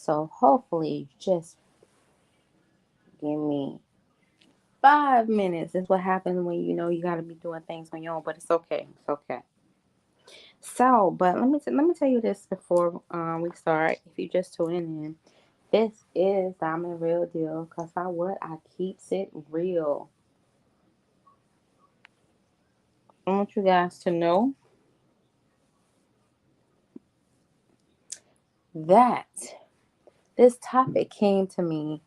So hopefully, just give me 5 minutes. That's what happens when you know you got to be doing things on your own, but it's okay. It's okay. So, but let me tell you this before we start. If you just tuning in, this is Diamond Real Deal. Cause I keeps it real. I want you guys to know that this topic came to me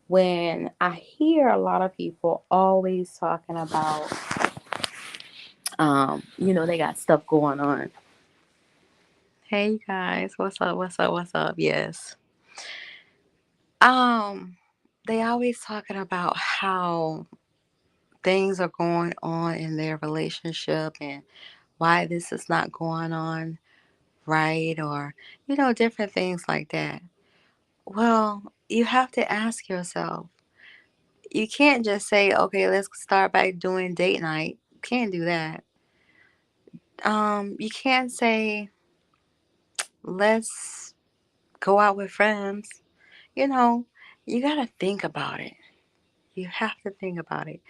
when I hear a lot of people always talking about, they got stuff going on. Hey, you guys, what's up? What's up? What's up? Yes. Um, they always talking about how things are going on in their relationship and why this is not going on right, or different things like that. Well, you have to ask yourself. You can't just say, okay, let's start by doing date night. Can't do that. You can't say, let's go out with friends. You know, you got to think about it. You have to think about it.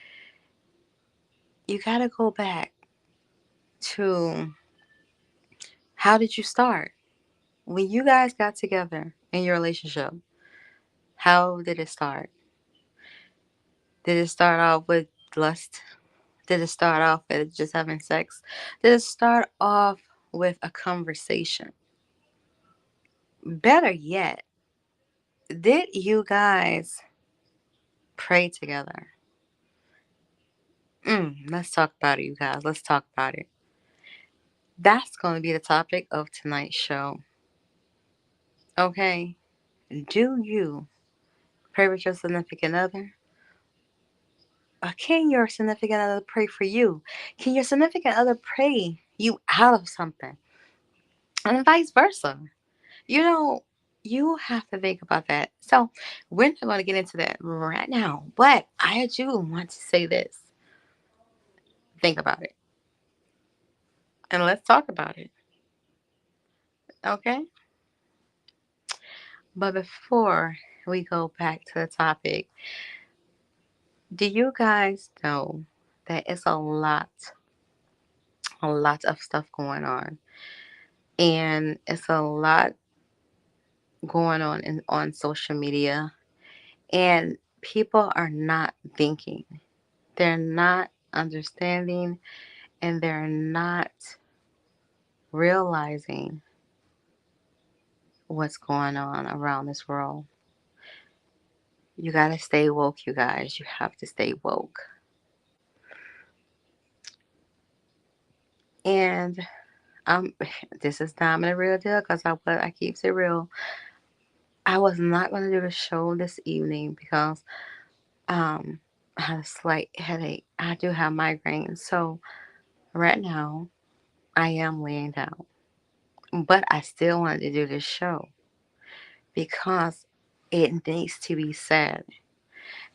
You got to go back to, how did you start? When you guys got together in your relationship, how did it start? Did it start off with lust? Did it start off with just having sex? Did it start off with a conversation? Better yet, did you guys pray together? Let's talk about it, you guys. Let's talk about it. That's going to be the topic of tonight's show. Okay? Do you pray with your significant other? Or can your significant other pray for you? Can your significant other pray you out of something? And vice versa. You know, you have to think about that. So, we're not going to get into that right now. But I do want to say this. Think about it. And let's talk about it. Okay? But before we go back to the topic, do you guys know that it's a lot of stuff going on? And it's a lot going on social media. And people are not thinking. They're not understanding, and they're not realizing what's going on around this world. You got to stay woke, you guys. You have to stay woke. And um, this is Diamond a real deal because I keeps it real. I was not going to do the show this evening because um, I had a slight headache. I do have migraines. So right now, I am laying down. But I still wanted to do this show because it needs to be said.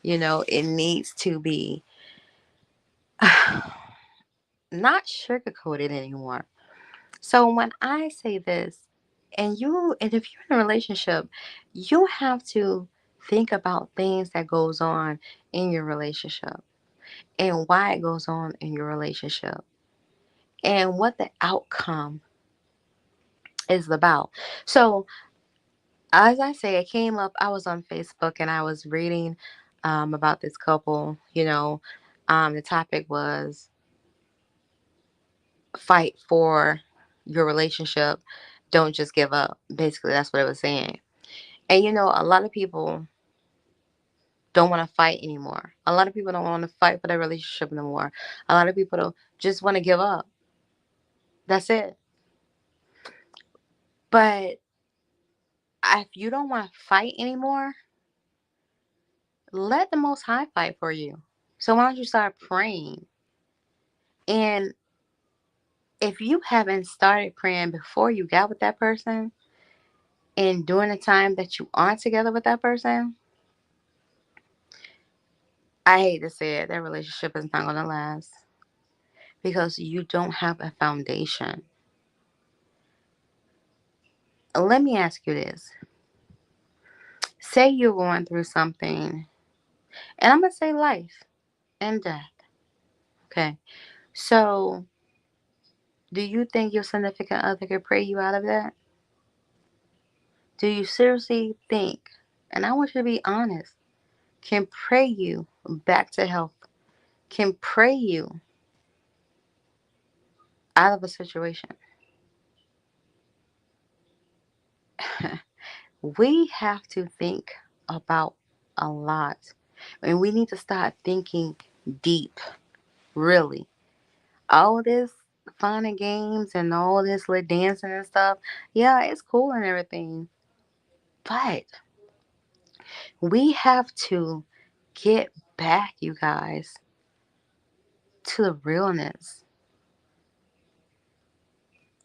It needs to be not sugarcoated anymore. So when I say this, and if you're in a relationship, you have to think about things that goes on in your relationship and why it goes on in your relationship and what the outcome is about. So as I say, it came up. I was on Facebook and I was reading about this couple. The topic was fight for your relationship. Don't just give up. Basically, that's what it was saying. And a lot of people don't want to fight anymore. A lot of people don't want to fight for their relationship anymore. A lot of people don't just want to give up. That's it. But if you don't want to fight anymore, let the Most High fight for you. So why don't you start praying? And if you haven't started praying before you got with that person and during the time that you aren't together with that person, I hate to say it, that relationship is not going to last because you don't have a foundation. Let me ask you this. say you're going through something, and I'm going to say life and death. Okay. So, do you think your significant other could pray you out of that? Do you seriously think, and I want you to be honest, can pray you back to health, can pray you out of a situation? We have to think about a lot. And we need to start thinking deep, really. All this fun and games and all this little dancing and stuff, yeah, it's cool and everything. But we have to get back, you guys, to the realness.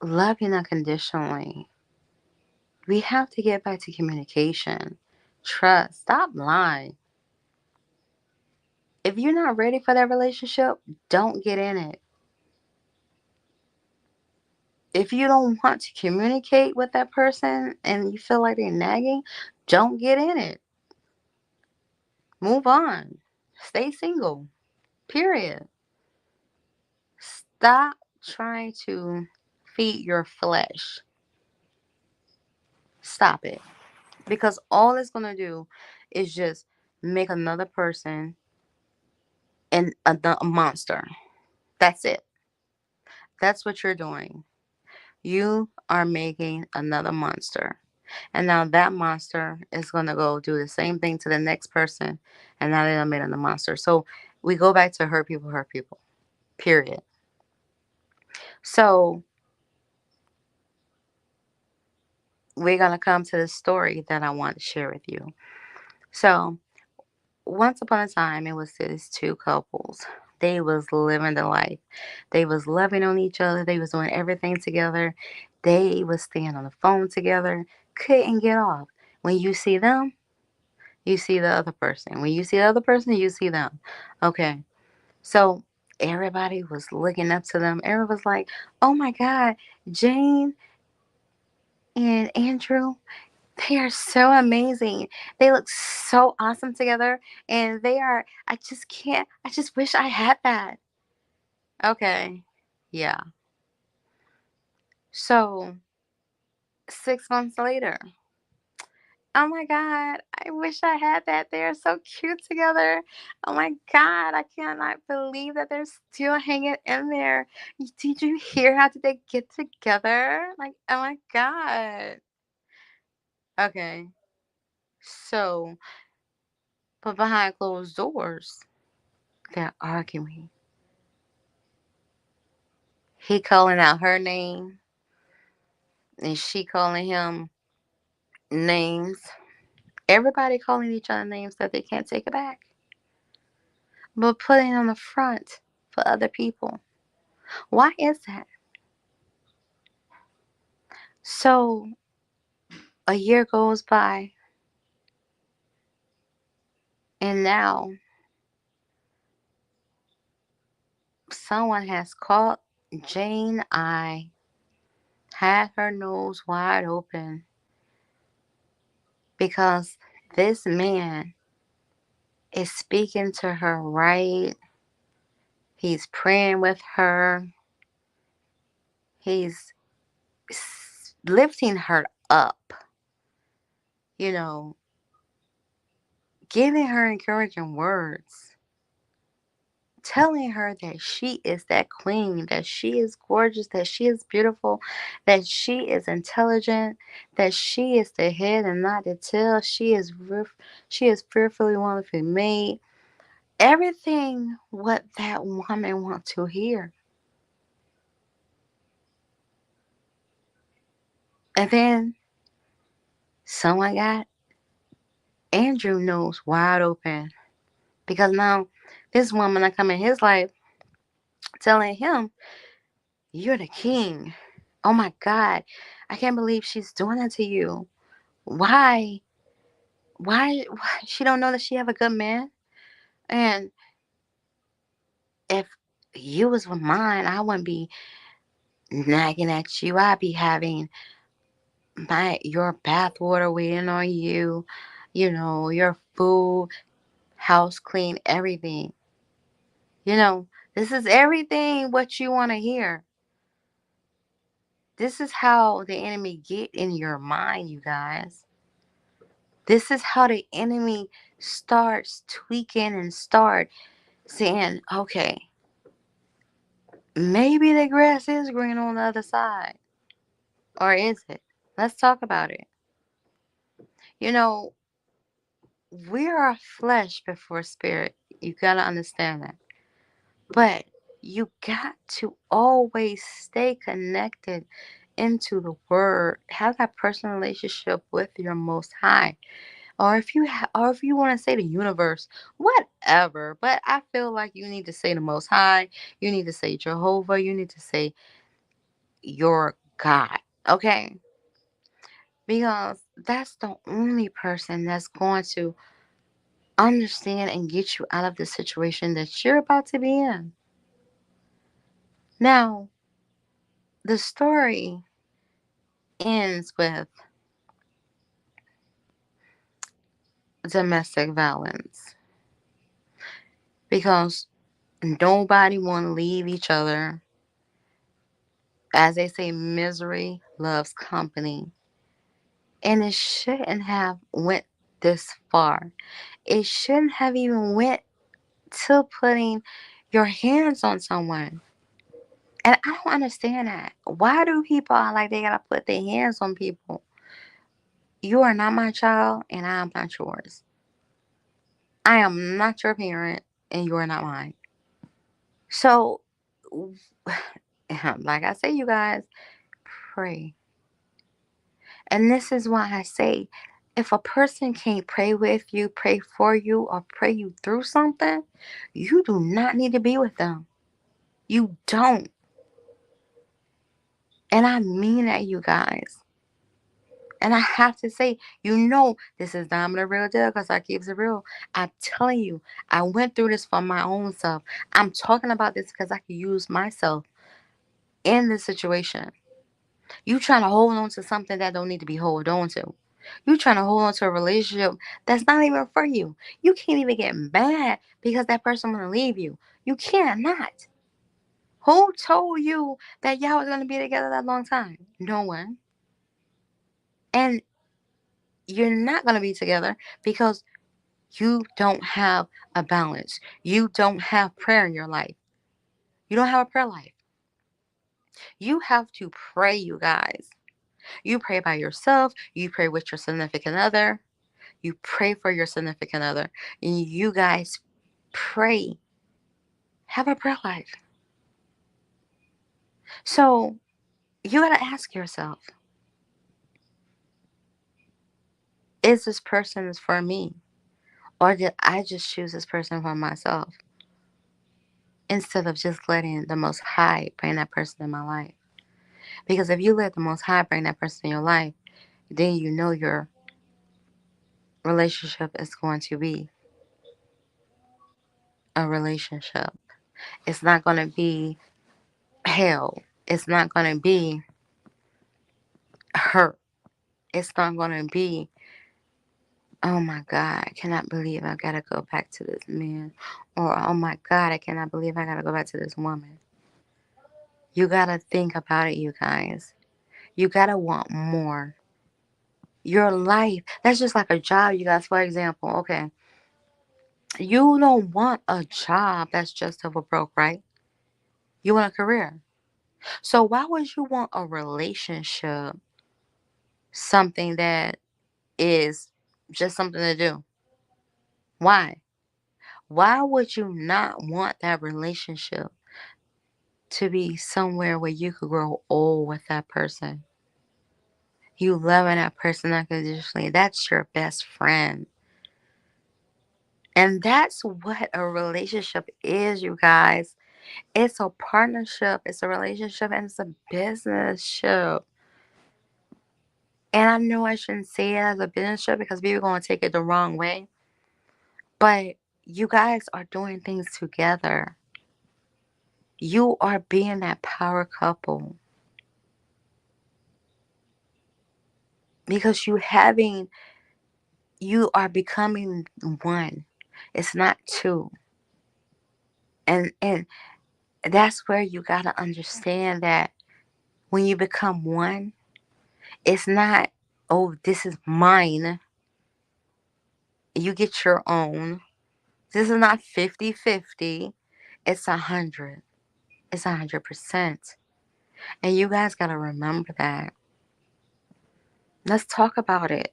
Loving unconditionally. We have to get back to communication, trust. Stop lying. If you're not ready for that relationship, don't get in it. If you don't want to communicate with that person and you feel like they're nagging, don't get in it. Move on. Stay single. Period. Stop trying to feed your flesh. Stop it. Because all it's going to do is just make another person and a monster. That's it. That's what you're doing. You are making another monster. And now that monster is going to go do the same thing to the next person. And now they done made another monster. So we go back to hurt people, hurt people. Period. So we're going to come to the story that I want to share with you. So once upon a time, it was these two couples. They was living the life. They was loving on each other. They was doing everything together. They was staying on the phone together. Couldn't get off. When you see them, you see the other person. When you see the other person, you see them. Okay. So everybody was looking up to them. Everybody was like, oh my God, Jane and Andrew, they are so amazing. They look so awesome together. And they are, I just can't, I just wish I had that. Okay. Yeah. So 6 months later, oh my God, I wish I had that. They're so cute together. Oh my God, I cannot believe that they're still hanging in there. Did you hear how did they get together? Like, oh my God. Okay. So, but behind closed doors, they're arguing. He calling out her name and she calling him names. Everybody calling each other names that they can't take it back. But putting on the front for other people. Why is that? So a year goes by, and now someone has caught Jane I, had her nose wide open, because this man is speaking to her right. He's praying with her. He's lifting her up, you know, giving her encouraging words, telling her that she is that queen, that she is gorgeous, that she is beautiful, that she is intelligent, that she is the head and not the tail. She is fearfully wonderfully made. Everything what that woman wants to hear. And then someone got Andrew nose wide open, because now this woman that come in his life telling him, "You're the king. Oh my God, I can't believe she's doing that to you. Why? Why? She don't know that she have a good man. And if you was with mine, I wouldn't be nagging at you. I'd be having your bath water waiting on you. your food, house clean, everything. You know, this is everything what you want to hear. This is how the enemy get in your mind, you guys. This is how the enemy starts tweaking and start saying, okay, maybe the grass is green on the other side. Or is it? Let's talk about it. You know, we are flesh before spirit. You gotta understand that. But you got to always stay connected into the word. Have that personal relationship with your most high. Or if you want to say the universe, whatever. But I feel like you need to say the most high. You need to say Jehovah. You need to say your God. Okay? Because that's the only person that's going to understand and get you out of the situation that you're about to be in. Now, the story ends with domestic violence because nobody want to leave each other. As they say, misery loves company, and it shouldn't have went this far. It shouldn't have even went to putting your hands on someone. And I don't understand that. Why do people act like they gotta put their hands on people? You are not my child, and I am not yours. I am not your parent, and you are not mine. So, like I say, you guys, pray. And this is why I say, if a person can't pray with you, pray for you, or pray you through something, you do not need to be with them. You don't. And I mean that, you guys. And I have to say, this is not the real deal because I keeps it real. I'm telling you, I went through this for my own self. I'm talking about this because I can use myself in this situation. You trying to hold on to something that don't need to be held on to. You trying to hold on to a relationship that's not even for you. You can't even get mad because that person want to leave you. You cannot. Who told you that y'all was gonna be together that long time? No one. And you're not gonna be together because you don't have a balance. You don't have prayer in your life. You don't have a prayer life. You have to pray, you guys. You pray by yourself. You pray with your significant other. You pray for your significant other. And you guys pray. Have a prayer life. So you got to ask yourself, is this person for me? Or did I just choose this person for myself? Instead of just letting the Most High bring that person in my life. Because if you let the Most High bring that person in your life, then you know your relationship is going to be a relationship. It's not going to be hell. It's not going to be hurt. It's not going to be, oh my God, I cannot believe I got to go back to this man. Or, oh my God, I cannot believe I got to go back to this woman. You got to think about it, you guys. You got to want more. Your life, that's just like a job, you guys. For example, okay, you don't want a job that's just over broke, right? You want a career. So why would you want a relationship, something that is just something to do? Why? Why would you not want that relationship to be somewhere where you could grow old with that person? You loving that person unconditionally. That's your best friend. And that's what a relationship is, you guys. It's a partnership, it's a relationship, and it's a business ship. And I know I shouldn't say it as a business trip because people are going to take it the wrong way. But you guys are doing things together. You are being that power couple because you having You are becoming one. It's not two. And that's where you got to understand that when you become one, it's not, oh, this is mine. You get your own. This is not 50-50. It's 100. It's 100%. And you guys got to remember that. Let's talk about it.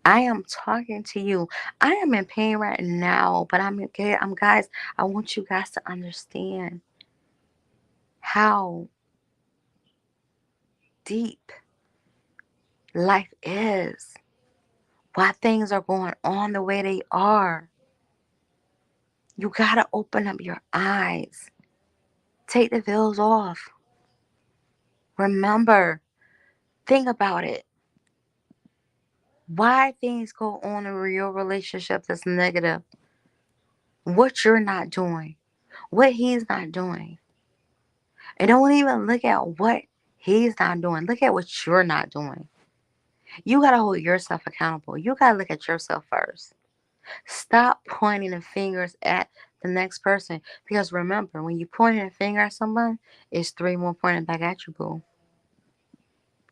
I am talking to you. I am in pain right now, but I'm okay. I'm guys, I want you guys to understand how deep life is. Why things are going on the way they are. You got to open up your eyes. Take the veils off. Remember, think about it. Why things go on in your relationship that's negative. What you're not doing. What he's not doing. And don't even look at what he's not doing. Look at what you're not doing. You got to hold yourself accountable. You got to look at yourself first. Stop pointing the fingers at the next person. Because remember, when you point a finger at someone, it's three more pointing back at you, boo.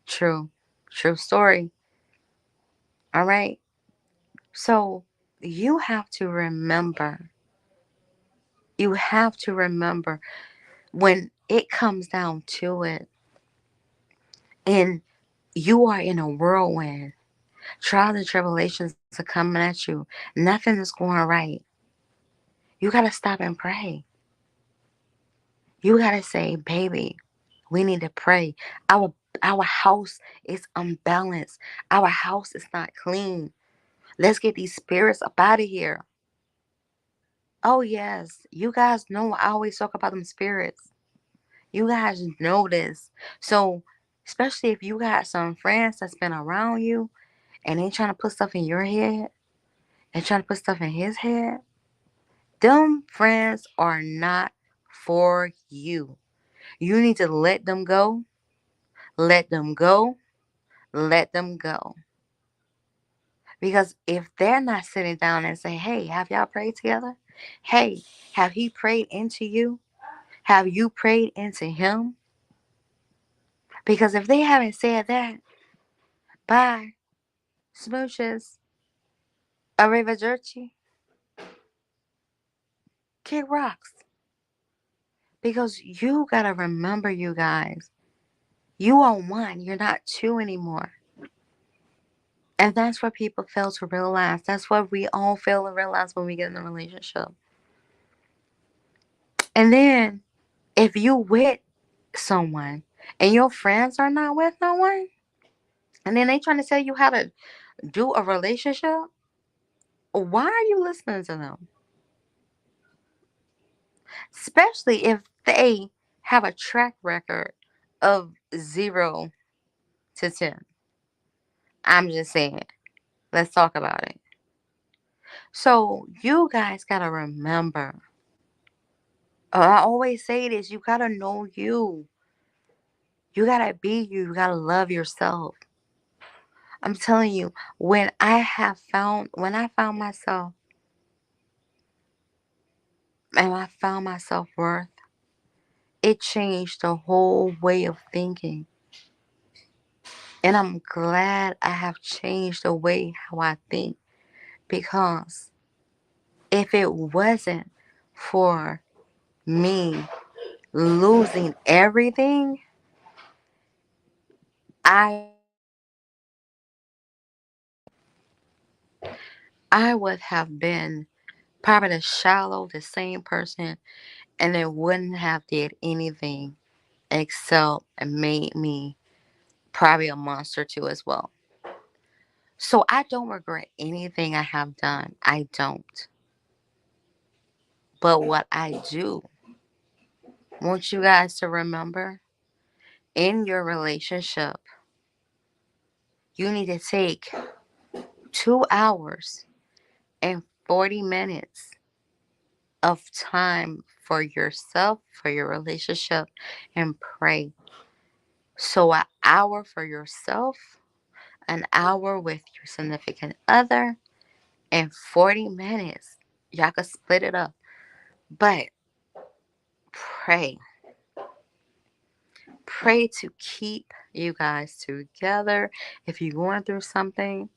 True. True story. All right. So you have to remember. You have to remember when it comes down to it and you are in a whirlwind, trials and tribulations are coming at you, nothing is going right. You got to stop and pray. You got to say, baby, we need to pray. Our house is unbalanced. Our house is not clean. Let's get these spirits up out of here. Oh yes, you guys know I always talk about them spirits. You guys know this. So, especially if you got some friends that's been around you and they trying to put stuff in your head and trying to put stuff in his head, them friends are not for you. You need to let them go. Let them go. Let them go. Because if they're not sitting down and say, hey, have y'all prayed together? Hey, have he prayed into you? Have you prayed into him? Because if they haven't said that, bye, smooches, arrivederci, kick rocks. Because you gotta remember, you guys, you are one, you're not two anymore. And that's what people fail to realize. That's what we all fail to realize when we get in a relationship. And then, if you with someone and your friends are not with no one, and then they trying to tell you how to do a relationship, why are you listening to them? Especially if they have a track record of 0 to 10. I'm just saying, let's talk about it. So, you guys got to remember, I always say this, you got to know you. You got to be you. You got to love yourself. I'm telling you, when I found myself and I found my self worth, it changed the whole way of thinking. And I'm glad I have changed the way how I think because if it wasn't for me losing everything, I would have been probably the shallow, the same person, and it wouldn't have did anything except and made me probably a monster too as well. So I don't regret anything I have done. I don't. But what I do want you guys to remember in your relationship, you need to take 2 hours and 40 minutes of time for yourself, for your relationship, and pray. So, an hour for yourself, an hour with your significant other, and 40 minutes. Y'all could split it up. But pray. Pray to keep you guys together. If you're going through something,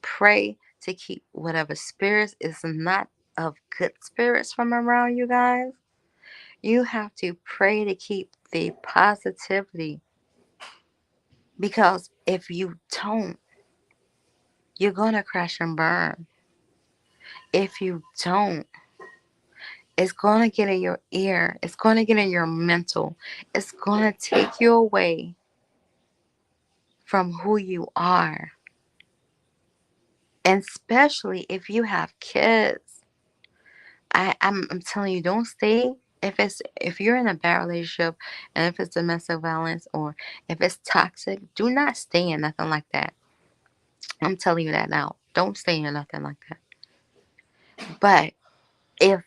pray to keep whatever spirits is not of good spirits from around you guys. You have to pray to keep the positivity, because if you don't, you're going to crash and burn. If you don't, it's going to get in your ear. It's going to get in your mental. It's going to take you away from who you are. And especially if you have kids. I'm telling you, don't stay. If you're in a bad relationship, and if it's domestic violence, or if it's toxic, do not stay in nothing like that. I'm telling you that now. Don't stay in nothing like that. But if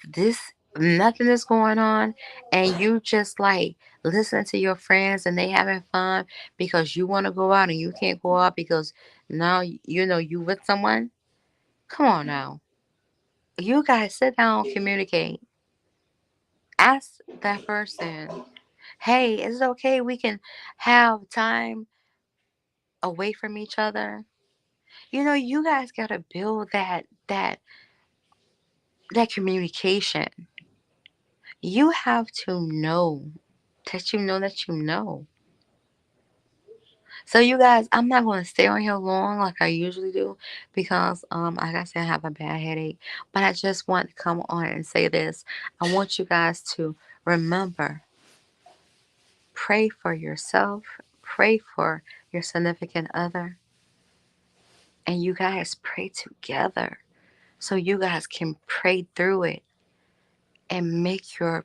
nothing is going on, and you just like listen to your friends and they having fun because you want to go out and you can't go out because now you know you with someone, come on now. You guys sit down, communicate. Ask that person, hey, is it okay we can have time away from each other? You know, you guys gotta build that communication. You have to know that you know that you know. So you guys, I'm not gonna stay on here long like I usually do, because like I said, I have a bad headache. But I just want to come on and say this. I want you guys to remember, pray for yourself, pray for your significant other, and you guys pray together so you guys can pray through it and make your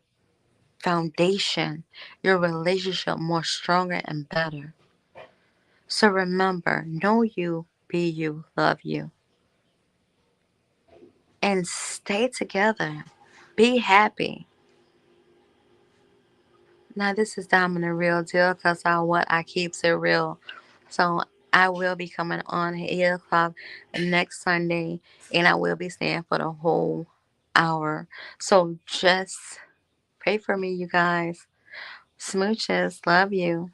foundation, your relationship more stronger and better. So remember, know you, be you, love you, and stay together. Be happy. Now this is Diamond Real Deal, because I keeps it real. So I will be coming on at 8 o'clock next Sunday, and I will be staying for the whole hour. So just pray for me, you guys. Smooches, love you.